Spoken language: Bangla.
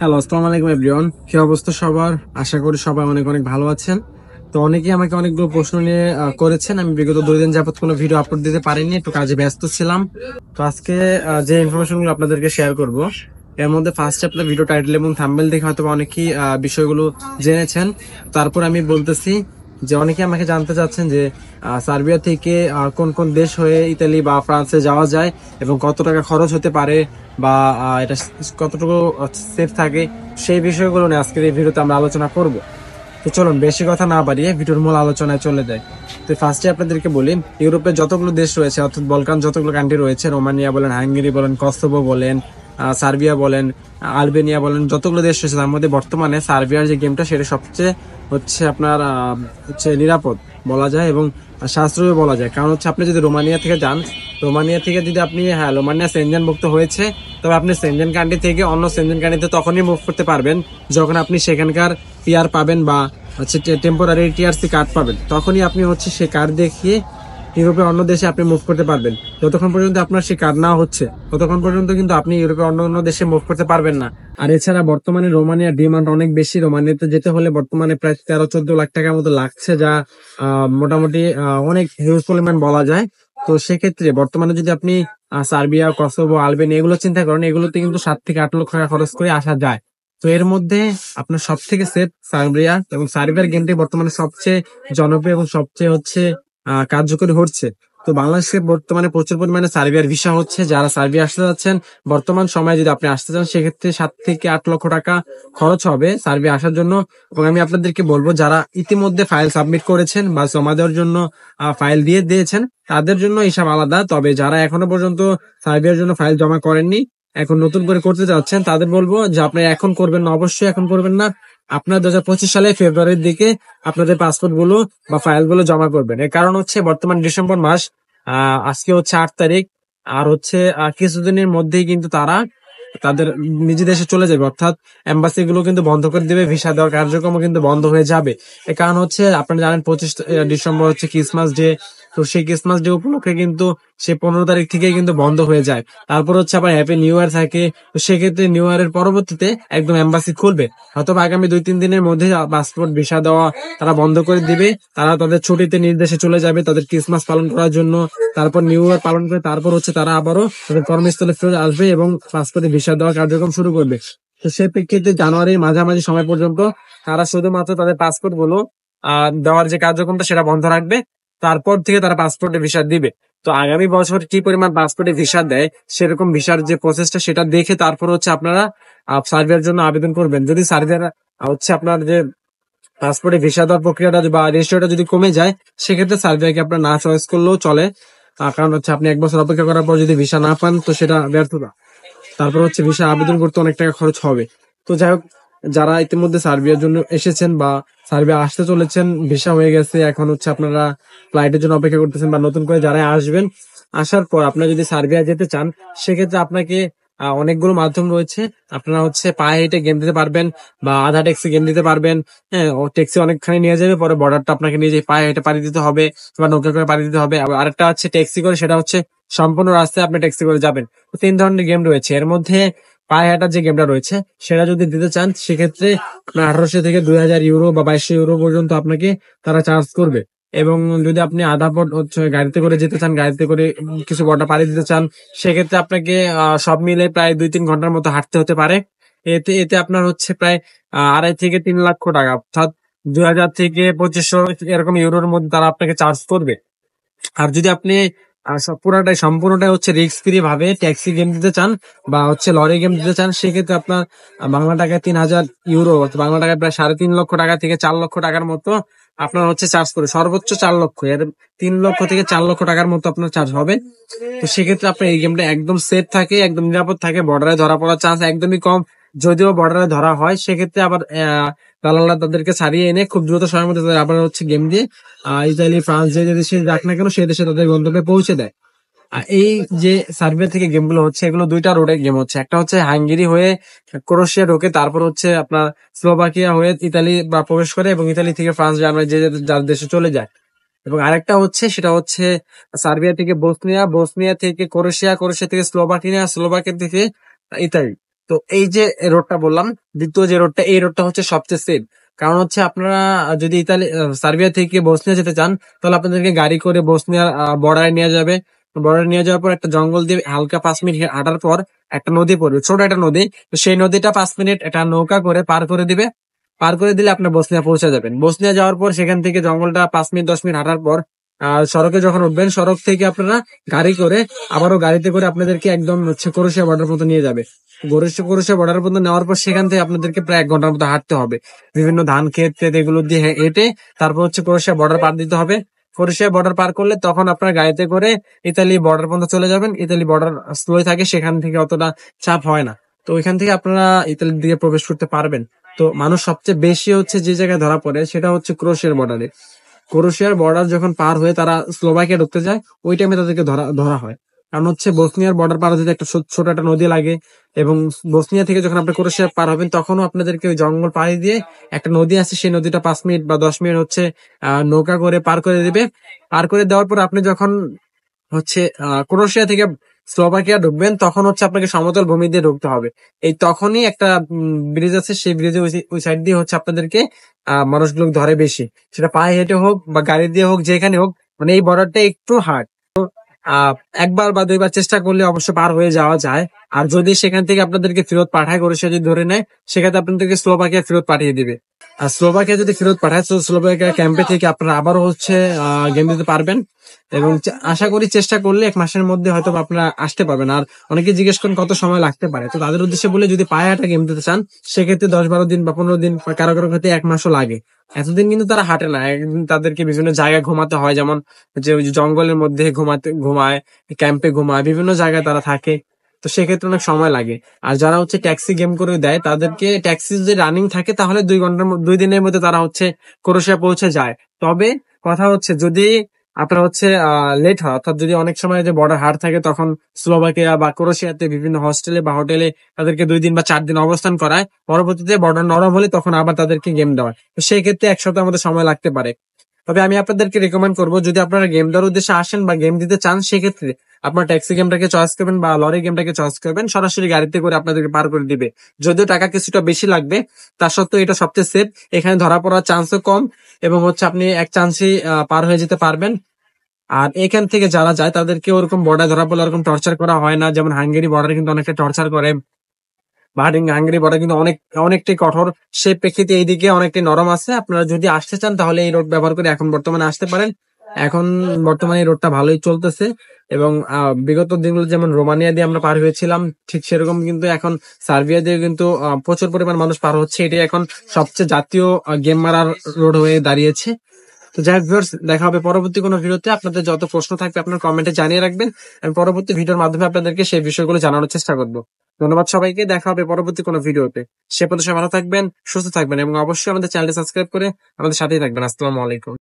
হ্যালো, আসসালামু আলাইকুম এভরিওয়ান। কি অবস্থা সবার? আশা করি সবাই অনেক অনেক ভালো আছেন। তো অনেকেই আমাকে অনেকগুলো প্রশ্ন নিয়ে করেছেন। আমি বিগত 2 দিন যাবত কোনো ভিডিও আপলোড দিতে পারিনি, একটু কাজে ব্যস্ত ছিলাম। তো আজকে যে ইনফরমেশন গুলো আপনাদেরকে শেয়ার করব, এর মধ্যে ফার্স্ট আপনার ভিডিও টাইটেল এবং থাম্বনেল দেখে হয়তো অনেকেই বিষয়গুলো জেনেছেন। তারপর আমি বলতেছি যে অনেকে আমাকে জানতে চাচ্ছেন যে সার্বিয়া থেকে কোন কোন দেশ হয়ে ইতালি বা ফ্রান্সে যাওয়া যায় এবং কত টাকা খরচ হতে পারে, বা এটা কতটুকু সেফ থাকে, সেই বিষয়গুলো নিয়ে আজকের এই ভিডিওতে আমরা আলোচনা করব। তো চলুন বেশি কথা না বাড়িয়ে ভিডিওর মূল আলোচনায় চলে যাই। তো ফার্স্টে আপনাদেরকে বলি, ইউরোপের যতগুলো দেশ রয়েছে অর্থাৎ বলকান যতগুলো কান্ট্রি রয়েছে, রোমানিয়া বলেন, হাঙ্গেরি বলেন, কসোভো বলেন, সার্বিয়া বলেন, আলবেনিয়া বলেন, যতগুলো দেশ রয়েছে তার মধ্যে বর্তমানে সার্বিয়ার যে গেমটা সেটা সবচেয়ে হচ্ছে আপনার হচ্ছে নিরাপদ বলা যায় এবং সাশ্রয় বলা যায়। কারণ হচ্ছে আপনি যদি রোমানিয়া থেকে যান, রোমানিয়া থেকে যদি আপনি, হ্যাঁ রোমানিয়া সেনজেন মুক্ত হয়েছে, তবে আপনি সেনজেন কান্ট্রি থেকে অন্য সেনজেন কান্ট্রিতে তখনই মুভ করতে পারবেন যখন আপনি সেখানকার পিআর পাবেন বা হচ্ছে টেম্পোরারি টিআরসি কার্ড পাবেন। তখনই আপনি হচ্ছে সেই কার্ড দেখিয়ে ইউরোপের অন্য দেশে আপনি মুভ করতে পারবেন। যতক্ষণ পর্যন্ত আপনার সেই কার্ড না হচ্ছে ততক্ষণ পর্যন্ত কিন্তু আপনি ইউরোপের অন্য অন্য দেশে মুভ করতে পারবেন না। আর এছাড়া বর্তমানে রোমানিয়ার ডিমান্ড অনেক বেশি। রোমানিয়াতে যেতে হলে বর্তমানে প্রায় 13-14 লাখ টাকার মতো লাগছে, যা মোটামুটি অনেক হিউজ পরিমাণ বলা যায়। তো সেক্ষেত্রে বর্তমানে যদি আপনি সার্বিয়া, কসোভো, আলবেনিয়া এগুলো চিন্তা করেন, এগুলোতে কিন্তু 7 থেকে 8 লক্ষ টাকা খরচ করে আসা যায়। তো এর মধ্যে আপনার সব থেকে সেফ সার্বিয়া, এবং সার্বিয়ার গেমটি বর্তমানে সবচেয়ে জনপ্রিয় এবং সবচেয়ে হচ্ছে কার্যকরী হচ্ছে। তো বাংলাদেশে বর্তমানে প্রচুর পরিমাণে সার্বিয়ার ভিসা হচ্ছে। যারা সার্বিয়া আসতে যাচ্ছেন বর্তমান সময়ে যদি আপনি আসতে চান, সেক্ষেত্রে 7 থেকে 8 লক্ষ টাকা খরচ হবে সার্বিয়া আসার জন্য। এবং আমি আপনাদেরকে বলবো, যারা ইতিমধ্যে ফাইল সাবমিট করেছেন বা জমা দেওয়ার জন্য ফাইল দিয়ে দিয়েছেন, তাদের জন্য হিসাব আলাদা। তবে যারা এখনো পর্যন্ত সার্বিয়ার জন্য ফাইল জমা করেননি, এখন নতুন করে করতে যাচ্ছেন, তাদের বলবো যে আপনি এখন করবেন না, অবশ্যই এখন করবেন না। আপনার 2025 সালে ফেব্রুয়ারির দিকে আপনাদের পাসপোর্ট গুলো বা ফাইল গুলো জমা করবেন। এর কারণ হচ্ছে বর্তমান ডিসেম্বর মাস, আজকে হচ্ছে 8 তারিখ, আর হচ্ছে কিছুদিনের মধ্যেই কিন্তু তারা তাদের নিজ দেশে চলে যাবে, অর্থাৎ এম্বাসি গুলো কিন্তু বন্ধ করে দিবে, ভিসা দেওয়ার কার্যক্রম কিন্তু বন্ধ হয়ে যাবে। এর কারণ হচ্ছে আপনারা জানেন 25 ডিসেম্বর হচ্ছে ক্রিসমাস ডে। তো সেই ক্রিসমাস ডে উপলক্ষে কিন্তু সে 15 তারিখ থেকে কিন্তু বন্ধ হয়ে যায়। তারপর হচ্ছে আবার হ্যাপি নিউ ইয়ার থাকে। তো সেক্ষেত্রে নিউ ইয়ারের পরবর্তীতে একদম এম্বাসি খুলবে, হয়তো আগামী 2-3 দিনের মধ্যে পাসপোর্ট ভিসা দেওয়া তারা বন্ধ করে দিবে। তারা তাদের ছুটিতে নিজ দেশে চলে যাবে তাদের ক্রিসমাস পালন করার জন্য। তারপর নিউ ইয়ার পালন করে তারপর হচ্ছে তারা আবারও তাদের কর্মস্থলে ফিরে আসবে এবং পাসপোর্টে ভিসা দেওয়ার কার্যক্রম শুরু করবে। তো সেই প্রেক্ষিতে জানুয়ারির মাঝামাঝি সময় পর্যন্ত তারা শুধুমাত্র তাদের পাসপোর্ট গুলো দেওয়ার যে কার্যক্রমটা সেটা বন্ধ রাখবে। তারপর থেকে তারা পাসপোর্টে ভিসা দিবে। তো আগামী বছর কি পরিমাণ পাসপোর্টে ভিসা দেয়, সেরকম ভিসার যে প্রসেসটা সেটা দেখে তারপর হচ্ছে আপনারা সার্বিয়ার জন্য আবেদন করবেন। যদি সার্বিয়ার হচ্ছে আপনার যে পাসপোর্টে ভিসা দেওয়ার প্রক্রিয়াটা বা রেজিস্ট্রিটা যদি কমে যায়, সেক্ষেত্রে সার্বিয়াকে আপনার না চয়েস করলেও চলে। কারণ হচ্ছে আপনি 1 বছর অপেক্ষা করার পর যদি ভিসা না পান, তো সেটা ব্যর্থতা। তারপর হচ্ছে ভিসা আবেদন করতে অনেক টাকা খরচ হবে। তো যাই হোক, যারা ইতিমধ্যে সার্বিয়ার জন্য এসেছেন বা সার্বিয়া আসতে চলেছেন, ভিসা হয়ে গেছে, এখন হচ্ছে আপনারা ফ্লাইটের জন্য অপেক্ষা করতেছেন, বা নতুন করে যারা আসবেন, আসার পর আপনারা যদি সার্বিয়া যেতে চান, সেক্ষেত্রে আপনাকে অনেকগুলো মাধ্যম রয়েছে। আপনারা হচ্ছে পায়ে হেঁটে গেম দিতে পারবেন বা আধা ট্যাক্সি গেম দিতে পারবেন। হ্যাঁ, ও ট্যাক্সি অনেকখানি নিয়ে যাবে, পরে বর্ডারটা আপনাকে নিজে পায়ে হেঁটে পাড়ি দিতে হবে বা নৌকা করে পাড়ি দিতে হবে। আবার আরেকটা হচ্ছে ট্যাক্সি করে, সেটা হচ্ছে সম্পূর্ণ রাস্তায় আপনি ট্যাক্সি করে যাবেন। তো 3 ধরনের গেম রয়েছে। এর মধ্যে পায়ে হাঁটার যে গেমটা রয়েছে সেটা যদি দিতে চান, সেক্ষেত্রে আপনার 1800 থেকে 2000 ইউরো বা 2200 ইউরো পর্যন্ত আপনাকে তারা চার্জ করবে। এবং যদি আপনি আধা পথ হচ্ছে গাড়িতে করে যেতে চান, গাড়িতে করে কিছু বর্ডার পাড়ি দিতে চান, সেক্ষেত্রে আপনাকে সব মিলে প্রায় 2-3 ঘন্টার মতো হাঁটতে হতে পারে। এতে এতে আপনার হচ্ছে প্রায় 2.5 থেকে 3 লক্ষ টাকা, অর্থাৎ 2000 থেকে 2500 এরকম ইউরোর মধ্যে তারা আপনাকে চার্জ করবে। আর যদি আপনি সম্পূর্ণটাই হচ্ছে রিস্ক ফ্রি ভাবে ট্যাক্সি গেম দিতে চান বা হচ্ছে লরি গেম দিতে চান, সেক্ষেত্রে আপনার বাংলা টাকায় 3000 ইউরো, বাংলা টাকায় প্রায় 3.5 লক্ষ টাকা থেকে 4 লক্ষ টাকার মতো আপনার হচ্ছে চার্জ করে, সর্বোচ্চ 4 লক্ষ। এর 3 লক্ষ থেকে 4 লক্ষ টাকার মতো আপনার চার্জ হবে। তো সেক্ষেত্রে আপনার এই গেমটা একদম সেফ থাকে, একদম নিরাপদ থাকে, বর্ডারে ধরা পড়ার চান্স একদমই কম। যদিও বর্ডারে ধরা হয়, সেক্ষেত্রে আবার দালালরা তাদেরকে ছাড়িয়ে এনে খুব দ্রুত সময়ের মধ্যে তাদের আবার হচ্ছে গেম দিয়ে ইতালি, ফ্রান্স যে যে দেশে যাক না কেন, সেই দেশে তাদের গন্তব্যে পৌঁছে দেয়। এই যে সার্বিয়া থেকে গেমগুলো হচ্ছে, এগুলো দুইটা রোডে গেম হচ্ছে। একটা হচ্ছে হাঙ্গেরি হয়ে ক্রোয়েশিয়া ঢোকে, তারপর হচ্ছে আপনার স্লোভাকিয়া হয়ে ইতালি বা প্রবেশ করে, এবং ইতালি থেকে ফ্রান্স, জার্মানি যে যার দেশে চলে যায়। এবং আরেকটা হচ্ছে, সেটা হচ্ছে সার্বিয়া থেকে বসনিয়া, বসনিয়া থেকে ক্রোয়েশিয়া, ক্রোয়েশিয়া থেকে স্লোভাকিয়া, স্লোভাকিয়া থেকে ইতালি। তো এই যে রোডটা বললাম, দ্বিতীয় যে রোডটা, এই রোডটা হচ্ছে সবচেয়ে সেফ। কারণ হচ্ছে আপনারা যদি ইতালি সার্বিয়া থেকে বসনিয়া যেতে চান, তাহলে আপনাদেরকে গাড়ি করে বসনিয়ার বর্ডারে নিয়ে যাবে। বর্ডারে নিয়ে যাওয়ার পর একটা জঙ্গল দিয়ে হালকা 5 মিনিট হাঁটার পর একটা নদী পড়বে, ছোট একটা নদী। তো সেই নদীটা 5 মিনিট একটা নৌকা করে পার করে দিবে। পার করে দিলে আপনার বসনিয়া পৌঁছে যাবেন। বসনিয়া যাওয়ার পর সেখান থেকে জঙ্গলটা 5 মিনিট 10 মিনিট হাঁটার পর সড়কে যখন উঠবেন, সড়ক থেকে আপনারা গাড়ি করে, আবারও গাড়িতে করে আপনাদেরকে একদম হচ্ছে ক্রোয়েশিয়া বর্ডার পর্যন্ত নিয়ে যাবে। ক্রোয়েশিয়া বর্ডার পর্যন্ত নেওয়ার পর সেখান থেকে আপনাদেরকে প্রায় 1 ঘন্টার মতো হাঁটতে হবে, বিভিন্ন ধান ক্ষেত ক্ষেত এগুলো দিয়ে হেঁটে। তারপর হচ্ছে ক্রোয়েশিয়া বর্ডার পার দিতে হবে। ক্রোয়েশিয়া বর্ডার পার করলে তখন আপনার গাড়িতে করে ইতালি বর্ডার পর্যন্ত চলে যাবেন। ইতালি বর্ডার স্লোই থাকে, সেখান থেকে অতটা চাপ হয় না। তো ওইখান থেকে আপনারা ইতালির দিকে প্রবেশ করতে পারবেন। তো মানুষ সবচেয়ে বেশি হচ্ছে যে জায়গায় ধরা পড়ে সেটা হচ্ছে ক্রোয়েশিয়ার বর্ডারে। ক্রোয়েশিয়ার বর্ডার যখন পার হয়ে তারা স্লোভাকিয়া ঢুকতে যায়, ওই টাইমে তাদেরকে ধরা ধরা হয়। কারণ হচ্ছে বসনিয়ার বর্ডার পার হতে একটা ছোট একটা নদী লাগে, এবং বসনিয়া থেকে যখন আপনি ক্রোয়েশিয়া পার হবেন তখনও আপনাদেরকে ওই জঙ্গল পাড়ি দিয়ে একটা নদী আছে, সেই নদীটা 5 মিনিট বা 10 মিনিট হচ্ছে নৌকা করে পার করে দিবে। পার করে দেওয়ার পর আপনি যখন হচ্ছে ক্রোয়েশিয়া থেকে স্লোভাকিয়া ঢুকবেন, তখন হচ্ছে আপনাকে সমতল ভূমি দিয়ে ঢুকতে হবে। এই তখনই একটা ব্রিজ আছে, সেই ব্রিজে ওই সাইড দিয়ে হচ্ছে আপনাদেরকে মানুষগুলো ধরে বেশি, সেটা পায়ে হেঁটে হোক বা গাড়ি দিয়ে হোক, যেখানে হোক। মানে এই বর্ডারটা একটু হার্ড। আহ একবার বা দুইবার চেষ্টা করলে অবশ্য পার হয়ে যাওয়া যায়। আর যদি সেখান থেকে আপনাদেরকে ফেরত পাঠায়, ক্রোয়েশিয়া যদি ধরে নেয়, সেক্ষেত্রে আপনাদেরকে স্লোভাকিয়া ফেরত পাঠিয়ে দিবে। আর স্লোভাকিয়া যদি ফেরত পাঠায়, তো স্লোভাকিয়া ক্যাম্পে থেকে আপনারা আবারও হচ্ছে গেম দিতে পারবেন। এবং আশা করি চেষ্টা করলে 1 মাসের মধ্যে হয়তো বা আপনারা আসতে পারবেন। আর অনেকে জিজ্ঞেস করেন কত সময় লাগতে পারে, তো তাদের উদ্দেশ্যে বলে, যদি পায়ে হাঁটা গেম দিতে চান সেক্ষেত্রে 10-12 দিন বা 15 দিন, বা কারো কারো ক্ষেত্রে 1 মাসও লাগে। এতদিন কিন্তু তারা হাঁটে না, একদিন তাদেরকে বিভিন্ন জায়গায় ঘুমাতে হয়, যেমন যে ওই যে জঙ্গলের মধ্যে ঘুমায়, ক্যাম্পে ঘুমায়, বিভিন্ন জায়গায় তারা থাকে। তো সেক্ষেত্রে অনেক সময় লাগে। আর যারা হচ্ছে ট্যাক্সি গেম করে দেয়, তাদেরকে ট্যাক্সি যদি রানিং থাকে তাহলে 2 দিনের মধ্যে তারা হচ্ছে ক্রোয়েশিয়া পৌঁছে যায়। তবে কথা হচ্ছে, যদি আপনার হচ্ছে লেট হয়, অর্থাৎ যদি অনেক সময় যে বর্ডার হার্ড থাকে, তখন স্লোভাকিয়া বা ক্রোয়েশিয়াতে বিভিন্ন হোস্টেলে বা হোটেলে তাদেরকে 2 দিন বা 4 দিন অবস্থান করায়। পরবর্তীতে বর্ডার নরম হলে তখন আবার তাদেরকে গেম দেওয়া হয়। তো সেই ক্ষেত্রে 1 সপ্তাহের মধ্যে সময় লাগতে পারে। তবে আমি আপনাদেরকে রেকমেন্ড করবো, যদি আপনারা গেম দেওয়ার উদ্দেশ্যে আসেন বা গেম দিতে চান, সেক্ষেত্রে আপনার ট্যাক্সি গেমটাকে চয়েস করবেন বা লরি গেমটাকে চয়েস করবেন। সরাসরি গাড়িতে করে আপনাদেরকে পার করে দিবে। যদিও টাকা কিছুটা বেশি লাগবে, তা সত্ত্বেও এটা সবচেয়ে সেফ। এখানে ধরা পড়ার চান্সও কম, এবং হচ্ছে আপনি এক চান্সেই পার হয়ে যেতে পারবেন। আর এখান থেকে যারা যায় তাদেরকে ওরকম বর্ডার ধরা পড়লে ওরকম টর্চার করা হয় না, যেমন হাঙ্গেরি বর্ডার কিন্তু অনেকটা টর্চার করে। হাঙ্গেরি বর্ডার কিন্তু অনেকটাই কঠোর। সেই প্রেক্ষিতে এইদিকে অনেকটাই নরম আছে। আপনারা যদি আসতে চান তাহলে এই রোড ব্যবহার করে এখন বর্তমানে আসতে পারেন। এখন বর্তমানে এই রোডটা ভালোই চলতেছে। এবং বিগত দিনগুলো যেমন রোমানিয়া দিয়ে আমরা পার হয়েছিলাম, ঠিক সেরকম কিন্তু এখন সার্বিয়া দিয়ে কিন্তু প্রচুর পরিমাণ মানুষ পার হচ্ছে। এটাই এখন সবচেয়ে জাতীয় গেম মারার রোড হয়ে দাঁড়িয়েছে। তো যাই হোক ভিউয়ার্স, দেখা হবে পরবর্তী কোনো ভিডিওতে। আপনাদের যত প্রশ্ন থাকবে আপনার কমেন্টে জানিয়ে রাখবেন। আমি পরবর্তী ভিডিওর মাধ্যমে আপনাদেরকে সেই বিষয়গুলো জানানোর চেষ্টা করব। ধন্যবাদ সবাইকে, দেখা হবে পরবর্তী কোনো ভিডিওতে। সে পর্যন্ত সবাই ভালো থাকবেন, সুস্থ থাকবেন, এবং অবশ্যই আমাদের চ্যানেলটি সাবস্ক্রাইব করে আমাদের সাথেই থাকবেন। আসসালামু আলাইকুম।